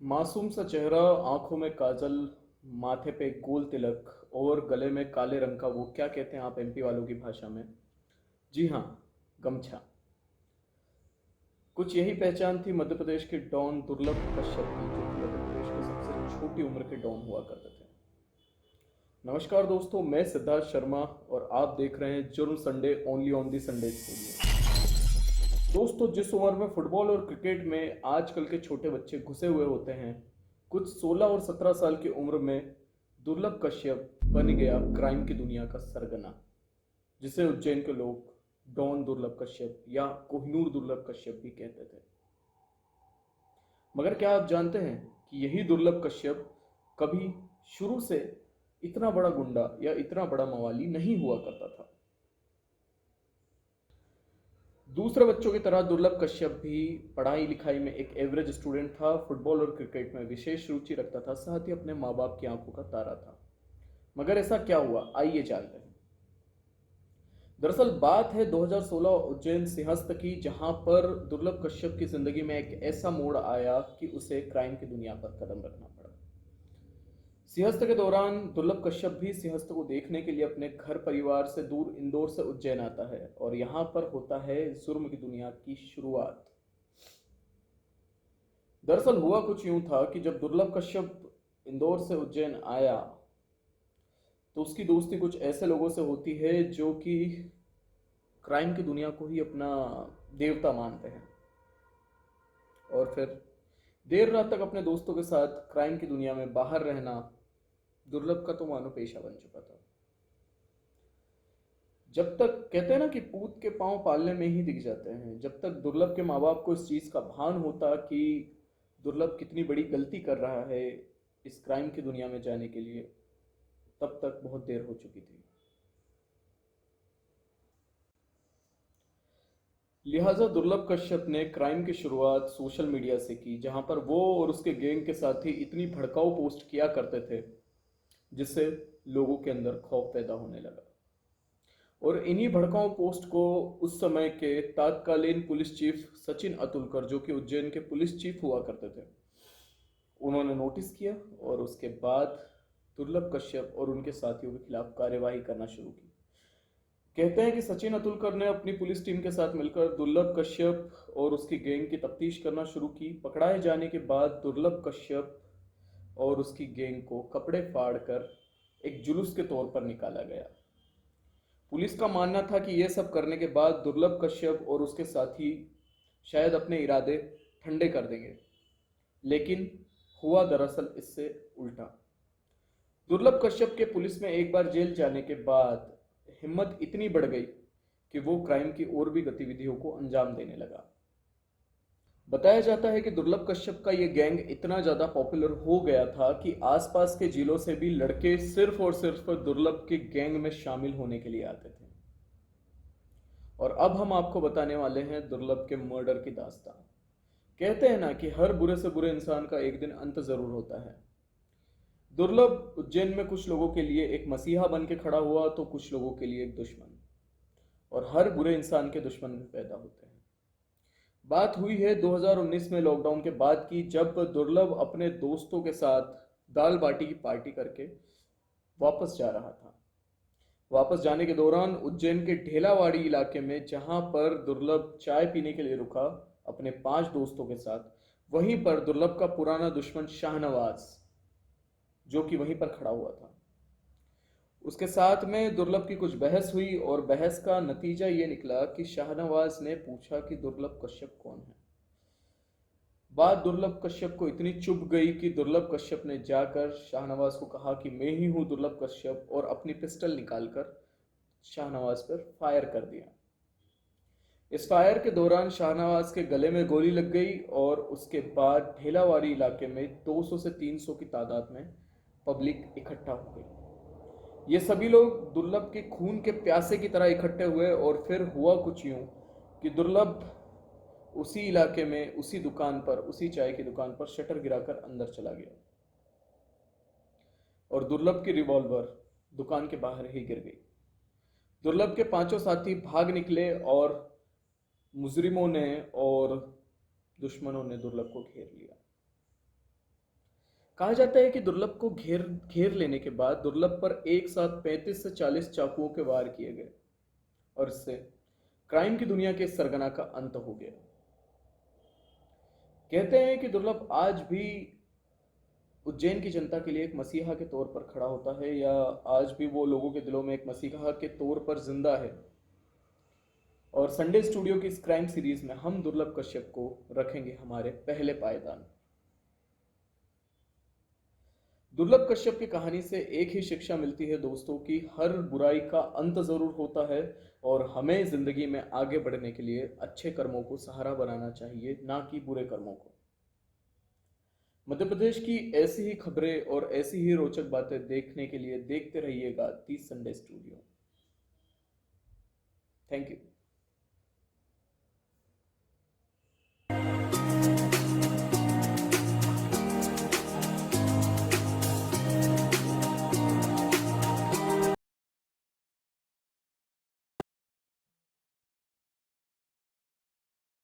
मासूम सा चेहरा, आंखों में काजल, माथे पे गोल तिलक और गले में काले रंग का वो क्या कहते हैं आप एमपी वालों की भाषा में? जी हाँ, गमछा। कुछ यही पहचान थी मध्य प्रदेश के डॉन दुर्लभ कश्यप की, जो कि मध्य प्रदेश के सबसे छोटी उम्र के डॉन हुआ करते थे। नमस्कार दोस्तों, मैं सिद्धार्थ शर्मा और आप देख रहे हैं जुर्म Sunday only on the Sunday studio. दोस्तों, जिस उम्र में फुटबॉल और क्रिकेट में आजकल के छोटे बच्चे घुसे हुए होते हैं, कुछ 16 और 17 साल की उम्र में दुर्लभ कश्यप बन गया क्राइम की दुनिया का सरगना, जिसे उज्जैन के लोग डॉन दुर्लभ कश्यप या कोहिनूर दुर्लभ कश्यप भी कहते थे। मगर क्या आप जानते हैं कि यही दुर्लभ कश्यप कभी शुरू से इतना बड़ा गुंडा या इतना बड़ा मवाली नहीं हुआ करता था। दूसरे बच्चों की तरह दुर्लभ कश्यप भी पढ़ाई लिखाई में एक एवरेज स्टूडेंट था, फुटबॉल और क्रिकेट में विशेष रुचि रखता था, साथ ही अपने माँ बाप की आंखों का तारा था। मगर ऐसा क्या हुआ, आइए जानते हैं। दरअसल बात है 2016 उज्जैन सिंहस्थ की, जहां पर दुर्लभ कश्यप की जिंदगी में एक ऐसा मोड़ आया कि उसे क्राइम की दुनिया पर कदम रखना पड़ा। सिंहस्थ के दौरान दुर्लभ कश्यप भी सिंहस्थ को देखने के लिए अपने घर परिवार से दूर इंदौर से उज्जैन आता है और यहाँ पर होता है जुर्म की दुनिया की शुरुआत। दरअसल हुआ कुछ यूं था कि जब दुर्लभ कश्यप इंदौर से उज्जैन आया तो उसकी दोस्ती कुछ ऐसे लोगों से होती है जो कि क्राइम की दुनिया को ही अपना देवता मानते हैं, और फिर देर रात तक अपने दोस्तों के साथ क्राइम की दुनिया में बाहर रहना दुर्लभ का तो मानो पेशा बन चुका था। जब तक कहते हैं ना कि पूत के पांव पालने में ही दिख जाते हैं, जब तक दुर्लभ के माँ बाप को इस चीज का भान होता कि दुर्लभ कितनी बड़ी गलती कर रहा है इस क्राइम की दुनिया में जाने के लिए, तब तक बहुत देर हो चुकी थी। लिहाजा दुर्लभ कश्यप ने क्राइम की शुरुआत सोशल मीडिया से की, जहां पर वो और उसके गैंग के साथी इतनी भड़काऊ पोस्ट किया करते थे जिससे लोगों के अंदर खौफ पैदा होने लगा। और इन्हीं भड़काऊ पोस्ट को उस समय के तत्कालीन पुलिस चीफ सचिन अतुलकर, जो कि उज्जैन के पुलिस चीफ हुआ करते थे, उन्होंने नोटिस किया और उसके बाद दुर्लभ कश्यप और उनके साथियों के खिलाफ कार्यवाही करना शुरू की। कहते हैं कि सचिन अतुलकर ने अपनी पुलिस टीम के साथ मिलकर दुर्लभ कश्यप और उसकी गैंग की तफ्तीश करना शुरू की। पकड़ाए जाने के बाद दुर्लभ कश्यप और उसकी गैंग को कपड़े फाड़कर एक जुलूस के तौर पर निकाला गया। पुलिस का मानना था कि यह सब करने के बाद दुर्लभ कश्यप और उसके साथी शायद अपने इरादे ठंडे कर देंगे, लेकिन हुआ दरअसल इससे उल्टा। दुर्लभ कश्यप के पुलिस में एक बार जेल जाने के बाद हिम्मत इतनी बढ़ गई कि वो क्राइम की और भी गतिविधियों को अंजाम देने लगा। बताया जाता है कि दुर्लभ कश्यप का ये गैंग इतना ज्यादा पॉपुलर हो गया था कि आसपास के जिलों से भी लड़के सिर्फ और सिर्फ दुर्लभ के गैंग में शामिल होने के लिए आते थे। और अब हम आपको बताने वाले हैं दुर्लभ के मर्डर की दास्तान। कहते हैं ना कि हर बुरे से बुरे इंसान का एक दिन अंत जरूर होता है। दुर्लभ उज्जैन में कुछ लोगों के लिए एक मसीहा बन के खड़ा हुआ तो कुछ लोगों के लिए एक दुश्मन, और हर बुरे इंसान के दुश्मन भी पैदा होते हैं। बात हुई है 2019 में लॉकडाउन के बाद की, जब दुर्लभ अपने दोस्तों के साथ दाल बाटी की पार्टी करके वापस जा रहा था। वापस जाने के दौरान उज्जैन के ढेलावाड़ी इलाके में, जहां पर दुर्लभ चाय पीने के लिए रुका अपने 5 दोस्तों के साथ, वहीं पर दुर्लभ का पुराना दुश्मन शाहनवाज, जो कि वहीं पर खड़ा हुआ था, उसके साथ में दुर्लभ की कुछ बहस हुई और बहस का नतीजा ये निकला कि शाहनवाज ने पूछा कि दुर्लभ कश्यप कौन है। बात दुर्लभ कश्यप को इतनी चुभ गई कि दुर्लभ कश्यप ने जाकर शाहनवाज को कहा कि मैं ही हूं दुर्लभ कश्यप, और अपनी पिस्टल निकालकर शाहनवाज पर फायर कर दिया। इस फायर के दौरान शाहनवाज के गले में गोली लग गई और उसके बाद ढेलावाड़ी इलाके में 200 से 300 की तादाद में पब्लिक इकट्ठा हो गई। ये सभी लोग दुर्लभ के खून के प्यासे की तरह इकट्ठे हुए और फिर हुआ कुछ यूं कि दुर्लभ उसी इलाके में, उसी दुकान पर, उसी चाय की दुकान पर शटर गिराकर अंदर चला गया और दुर्लभ की रिवॉल्वर दुकान के बाहर ही गिर गई। दुर्लभ के 5 साथी भाग निकले और मुजरिमों ने और दुश्मनों ने दुर्लभ को घेर लिया। कहा जाता है कि दुर्लभ को घेर घेर लेने के बाद दुर्लभ पर एक साथ 35 से 40 चाकुओं के वार किए गए और इससे क्राइम की दुनिया के सरगना का अंत हो गया। कहते हैं कि दुर्लभ आज भी उज्जैन की जनता के लिए एक मसीहा के तौर पर खड़ा होता है, या आज भी वो लोगों के दिलों में एक मसीहा के तौर पर जिंदा है। और संडे स्टूडियो की इस क्राइम सीरीज में हम दुर्लभ कश्यप को रखेंगे हमारे पहले पायदान। दुर्लभ कश्यप की कहानी से एक ही शिक्षा मिलती है दोस्तों, कि हर बुराई का अंत जरूर होता है और हमें जिंदगी में आगे बढ़ने के लिए अच्छे कर्मों को सहारा बनाना चाहिए, ना कि बुरे कर्मों को। मध्य प्रदेश की ऐसी ही खबरें और ऐसी ही रोचक बातें देखने के लिए देखते रहिएगा दी संडे स्टूडियो। Thank you.